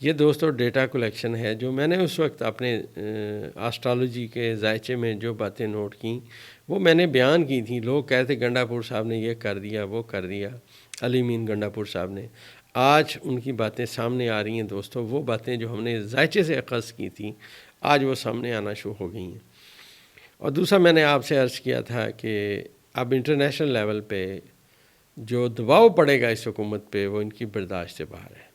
یہ دوستو data collection ہے جو میں نے اس وقت اپنے آسٹرالوجی کے ذائچے میں جو باتیں نوٹ کیں وہ میں نے بیان کی تھیں. لوگ کہتے گنڈا پور صاحب نے یہ کر دیا وہ کر دیا، علی امین گنڈا پور صاحب نے. آج ان کی باتیں سامنے آ رہی ہیں دوستو. وہ باتیں جو ہم نے ذائچے سے اخذ کی تھیں آج وہ سامنے آنا شروع ہو گئی ہیں. اور دوسرا میں نے آپ سے عرض کیا تھا کہ اب انٹرنیشنل لیول پہ جو دباؤ پڑے گا اس حکومت پہ وہ ان کی برداشت سے باہر ہے.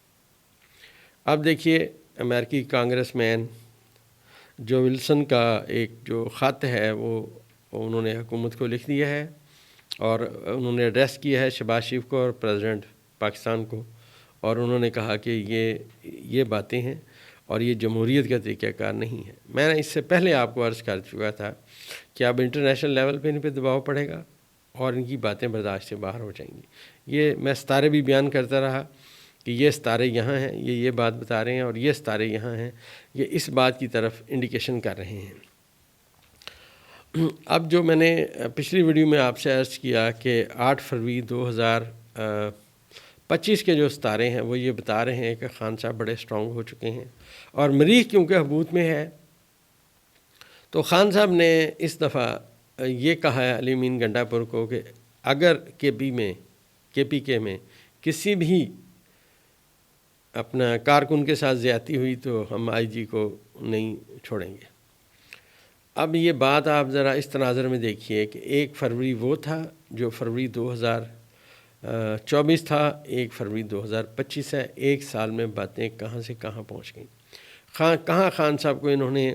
اب دیکھیے امریکی کانگریس مین جو ولسن کا ایک جو خط ہے وہ انہوں نے حکومت کو لکھ دیا ہے اور انہوں نے ایڈریس کیا ہے شہباز شریف کو اور پریزیڈنٹ پاکستان کو، اور انہوں نے کہا کہ یہ باتیں ہیں اور یہ جمہوریت کا طریقہ کار نہیں ہے. میں نے اس سے پہلے آپ کو عرض کر چکا تھا کہ اب انٹرنیشنل لیول پہ ان پہ دباؤ پڑے گا اور ان کی باتیں برداشت سے باہر ہو جائیں گی. یہ میں ستارے بھی بیان کرتا رہا کہ یہ ستارے یہاں ہیں، یہ بات بتا رہے ہیں، اور یہ ستارے یہاں ہیں، یہ اس بات کی طرف انڈیکیشن کر رہے ہیں. اب جو میں نے پچھلی ویڈیو میں آپ سے عرض کیا کہ 8 فروری 2025 کے جو ستارے ہیں وہ یہ بتا رہے ہیں کہ خان صاحب بڑے اسٹرانگ ہو چکے ہیں. اور مریخ کیونکہ حبوط میں ہے تو خان صاحب نے اس دفعہ یہ کہا ہے علی امین گنڈا پور کو کہ اگر کے پی کے میں کسی بھی اپنا کارکن کے ساتھ زیادتی ہوئی تو ہم آئی جی کو نہیں چھوڑیں گے. اب یہ بات آپ ذرا اس تناظر میں دیکھیے کہ 1 فروری وہ تھا جو فروری 2024 تھا، 1 فروری 2025 ہے. ایک سال میں باتیں کہاں سے کہاں پہنچ گئیں. خان صاحب کو انہوں نے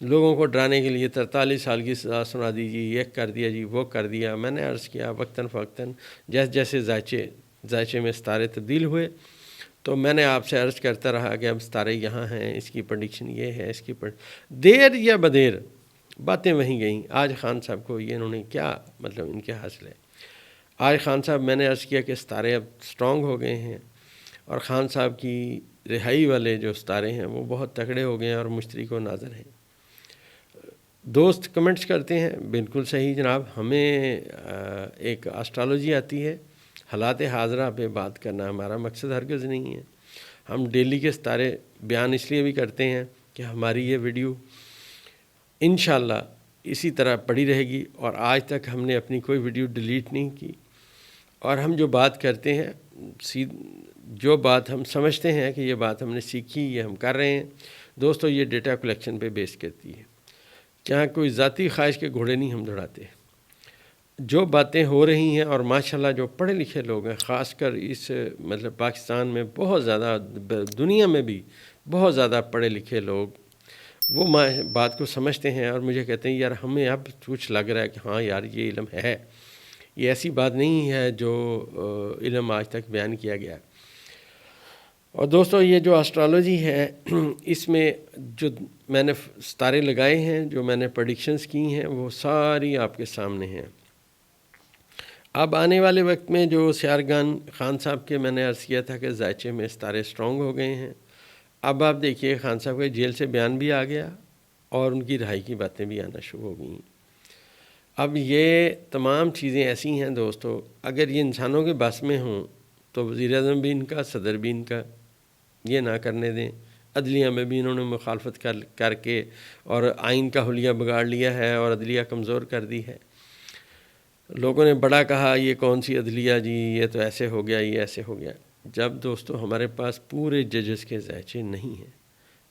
لوگوں کو ڈرانے کے لیے 43 سال کی سزا سنا دی جی، یہ کر دیا جی وہ کر دیا. میں نے عرض کیا وقتاً فوقتاً جیسے ذائچے میں ستارے تبدیل ہوئے تو میں نے آپ سے عرض کرتا رہا کہ اب ستارے یہاں ہیں، اس کی پریڈکشن یہ ہے، اس کی دیر یا بدیر باتیں وہیں گئیں. آج خان صاحب کو یہ انہوں نے کیا مطلب ان کے حاصل ہے. آج خان صاحب میں نے عرض کیا کہ ستارے اب سٹرونگ ہو گئے ہیں اور خان صاحب کی رہائی والے جو ستارے ہیں وہ بہت تکڑے ہو گئے ہیں اور مشتری کو ناظر ہیں. دوست کمنٹس کرتے ہیں بالکل صحیح جناب، ہمیں ایک آسٹرالوجی آتی ہے، حالات حاضرہ پہ بات کرنا ہمارا مقصد ہرگز نہیں ہے. ہم ڈیلی کے ستارے بیان اس لیے بھی کرتے ہیں کہ ہماری یہ ویڈیو انشاءاللہ اسی طرح پڑی رہے گی اور آج تک ہم نے اپنی کوئی ویڈیو ڈیلیٹ نہیں کی. اور ہم جو بات کرتے ہیں جو بات ہم سمجھتے ہیں کہ یہ بات ہم نے سیکھی یہ ہم کر رہے ہیں دوستو، یہ ڈیٹا کلیکشن پہ بیس کرتی ہے. کیا کوئی ذاتی خواہش کے گھوڑے نہیں ہم دوڑاتے. جو باتیں ہو رہی ہیں اور ماشاءاللہ جو پڑھے لکھے لوگ ہیں خاص کر اس مطلب پاکستان میں بہت زیادہ، دنیا میں بھی بہت زیادہ پڑھے لکھے لوگ وہ بات کو سمجھتے ہیں اور مجھے کہتے ہیں یار ہمیں اب کچھ لگ رہا ہے کہ ہاں یار یہ علم ہے، یہ ایسی بات نہیں ہے جو علم آج تک بیان کیا گیا. اور دوستو یہ جو آسٹرالوجی ہے اس میں جو میں نے ستارے لگائے ہیں، جو میں نے پریڈکشنز کی ہیں وہ ساری آپ کے سامنے ہیں. اب آنے والے وقت میں جو سیارگان خان صاحب کے میں نے عرض کیا تھا کہ ذائچے میں ستارے سٹرونگ ہو گئے ہیں. اب آپ دیکھیے خان صاحب کے جیل سے بیان بھی آ گیا اور ان کی رہائی کی باتیں بھی آنا شروع ہو گئیں. اب یہ تمام چیزیں ایسی ہیں دوستو، اگر یہ انسانوں کے بس میں ہوں تو وزیر اعظم بھی ان کا، صدر بھی ان کا یہ نہ کرنے دیں. عدلیہ میں بھی انہوں نے مخالفت کر کے اور آئین کا حلیہ بگاڑ لیا ہے اور عدلیہ کمزور کر دی ہے. لوگوں نے بڑا کہا یہ کون سی عدلیہ جی، یہ تو ایسے ہو گیا، یہ ایسے ہو گیا. جب دوستو ہمارے پاس پورے ججز کے ذائچے نہیں ہیں،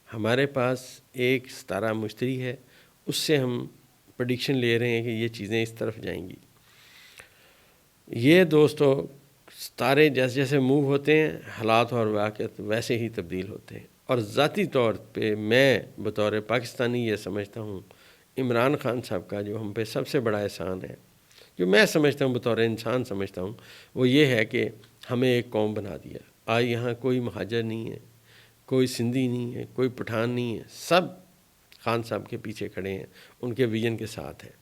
ہمارے پاس ایک ستارہ مشتری ہے، اس سے ہم پریڈکشن لے رہے ہیں کہ یہ چیزیں اس طرف جائیں گی. یہ دوستو ستارے جیسے جیسے موو ہوتے ہیں حالات اور واقعات ویسے ہی تبدیل ہوتے ہیں. اور ذاتی طور پہ میں بطور پاکستانی یہ سمجھتا ہوں عمران خان صاحب کا جو ہم پہ سب سے بڑا احسان ہے، جو میں سمجھتا ہوں بطور انسان سمجھتا ہوں، وہ یہ ہے کہ ہمیں ایک قوم بنا دیا. آج یہاں کوئی مہاجر نہیں ہے، کوئی سندھی نہیں ہے، کوئی پٹھان نہیں ہے، سب خان صاحب کے پیچھے کھڑے ہیں، ان کے ویژن کے ساتھ ہیں.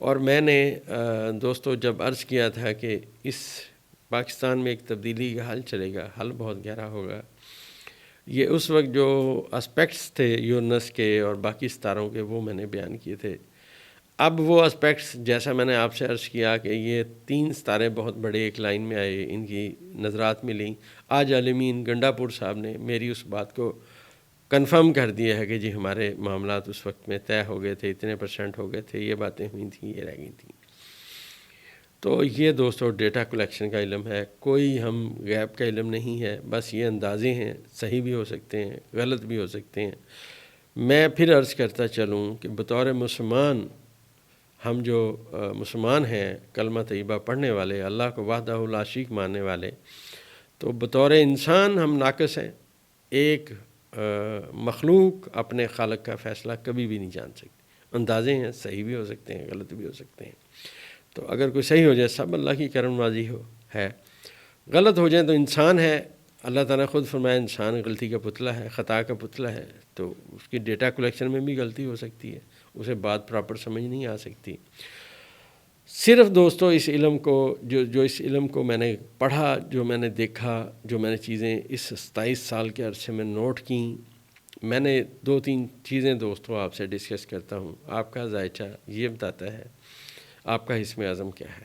اور میں نے دوستو جب عرض کیا تھا کہ اس پاکستان میں ایک تبدیلی کا حل چلے گا، حل بہت گہرا ہوگا، یہ اس وقت جو اسپیکٹس تھے یورنس کے اور باقی ستاروں کے وہ میں نے بیان کیے تھے. اب وہ اسپیکٹس جیسا میں نے آپ سے عرض کیا کہ یہ 3 ستارے بہت بڑے ایک لائن میں آئے، ان کی نظرات ملیں. آج عالمین گنڈا پور صاحب نے میری اس بات کو کنفرم کر دیا ہے کہ جی ہمارے معاملات اس وقت میں طے ہو گئے تھے، اتنے % ہو گئے تھے، یہ باتیں ہوئی تھیں، یہ رہ گئی تھیں. تو یہ دوستو ڈیٹا کلیکشن کا علم ہے، کوئی ہم غیب کا علم نہیں ہے، بس یہ اندازے ہیں، صحیح بھی ہو سکتے ہیں، غلط بھی ہو سکتے ہیں. میں پھر عرض کرتا چلوں کہ بطور مسلمان ہم جو مسلمان ہیں، کلمہ طیبہ پڑھنے والے، اللہ کو وحدہ لا شریک ماننے والے، تو بطور انسان ہم ناقص ہیں. ایک مخلوق اپنے خالق کا فیصلہ کبھی بھی نہیں جان سکتی. اندازے ہیں، صحیح بھی ہو سکتے ہیں، غلط بھی ہو سکتے ہیں. تو اگر کوئی صحیح ہو جائے سب اللہ کی کرم نوازی ہے، غلط ہو جائے تو انسان ہے. اللہ تعالیٰ خود فرمایا انسان غلطی کا پتلا ہے، خطا کا پتلا ہے، تو اس کی ڈیٹا کلیکشن میں بھی غلطی ہو سکتی ہے، اسے بات پراپر سمجھ نہیں آ سکتی. صرف دوستو اس علم کو جو اس علم کو میں نے پڑھا، جو میں نے دیکھا، جو میں نے چیزیں اس 27 سال کے عرصے میں نوٹ کیں، میں نے 2-3 چیزیں دوستو آپ سے ڈسکس کرتا ہوں. آپ کا ذائچہ یہ بتاتا ہے آپ کا اسم اعظم کیا ہے.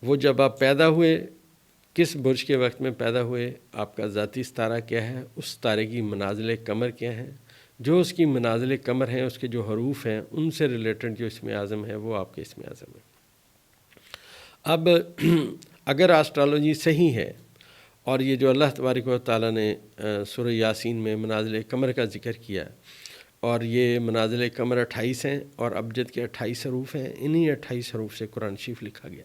وہ جب آپ پیدا ہوئے، کس برج کے وقت میں پیدا ہوئے، آپ کا ذاتی ستارہ کیا ہے، اس ستارے کی منازل قمر کیا ہے، جو اس کی منازل قمر ہیں، اس کے جو حروف ہیں، ان سے ریلیٹڈ جو اسم اعظم ہے وہ آپ کے اسم اعظم ہے. اب اگر آسٹرالوجی صحیح ہے اور یہ جو اللہ تبارک و تعالیٰ نے سورہ یاسین میں منازل قمر کا ذکر کیا، اور یہ منازل قمر 28 ہیں اور ابجد کے 28 حروف ہیں، انہی 28 حروف سے قرآن شریف لکھا گیا.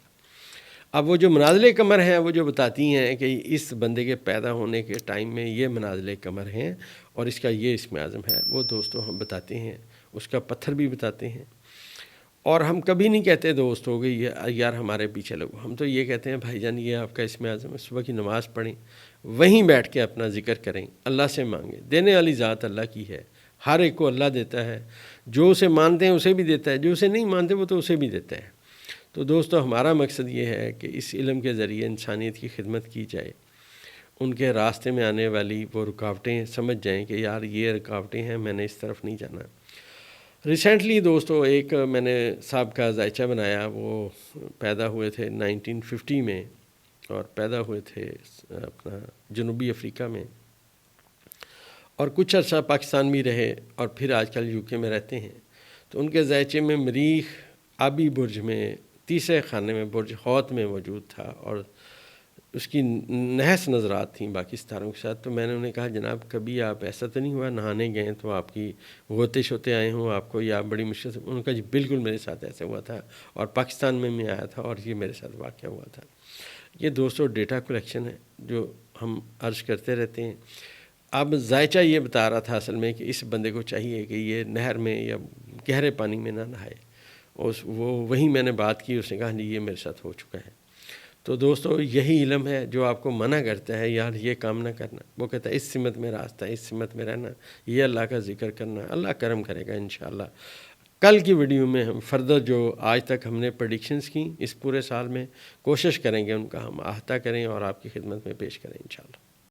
اب وہ جو منازل قمر ہیں وہ جو بتاتی ہیں کہ اس بندے کے پیدا ہونے کے ٹائم میں یہ منازل قمر ہیں اور اس کا یہ اسم اعظم ہے، وہ دوستو ہم بتاتے ہیں. اس کا پتھر بھی بتاتے ہیں. اور ہم کبھی نہیں کہتے دوست ہو گئی یار ہمارے پیچھے لگو، ہم تو یہ کہتے ہیں بھائی جان یہ آپ کا اسم اعظم ہے. صبح کی نماز پڑھیں، وہیں بیٹھ کے اپنا ذکر کریں، اللہ سے مانگیں. دینے والی ذات اللہ کی ہے، ہر ایک کو اللہ دیتا ہے. جو اسے مانتے ہیں اسے بھی دیتا ہے، جو اسے نہیں مانتے وہ تو اسے بھی دیتا ہے. تو دوستو ہمارا مقصد یہ ہے کہ اس علم کے ذریعے انسانیت کی خدمت کی جائے. ان کے راستے میں آنے والی وہ رکاوٹیں سمجھ جائیں کہ یار یہ رکاوٹیں ہیں، میں نے اس طرف نہیں جانا. ریسنٹلی دوستو ایک میں نے صاحب کا ذائچہ بنایا، وہ پیدا ہوئے تھے 1950 میں اور پیدا ہوئے تھے اپنا جنوبی افریقہ میں، اور کچھ عرصہ پاکستان بھی رہے اور پھر آج کل UK میں رہتے ہیں. تو ان کے ذائچے میں مریخ آبی برج میں 3 خانے میں برج حوت میں موجود تھا اور اس کی نحس نظرات تھیں باقی ستاروں کے ساتھ. تو میں نے انہیں کہا جناب کبھی آپ ایسا تو نہیں ہوا نہانے گئے تو آپ کی غوطے شوتے آئے ہوں آپ کو یا بڑی مشکل سے؟ انہوں نے کہا جی بالکل میرے ساتھ ایسا ہوا تھا اور پاکستان میں آیا تھا اور یہ میرے ساتھ واقعہ ہوا تھا. یہ دوستو ڈیٹا کلیکشن ہے جو ہم عرض کرتے رہتے ہیں. اب ذائچہ یہ بتا رہا تھا اصل میں کہ اس بندے کو چاہیے کہ یہ نہر میں یا گہرے پانی میں نہ نہائے. وہیں میں نے بات کی، اس نے کہا جی یہ میرے ساتھ ہو چکا ہے. تو دوستو یہی علم ہے جو آپ کو منع کرتا ہے یار یہ کام نہ کرنا. وہ کہتا ہے اس سمت میں راستہ، اس سمت میں رہنا، یہ اللہ کا ذکر کرنا، اللہ کرم کرے گا انشاءاللہ. کل کی ویڈیو میں ہم فردر جو آج تک ہم نے پریڈکشنز کی اس پورے سال میں کوشش کریں گے ان کا ہم احاطہ کریں اور آپ کی خدمت میں پیش کریں انشاءاللہ.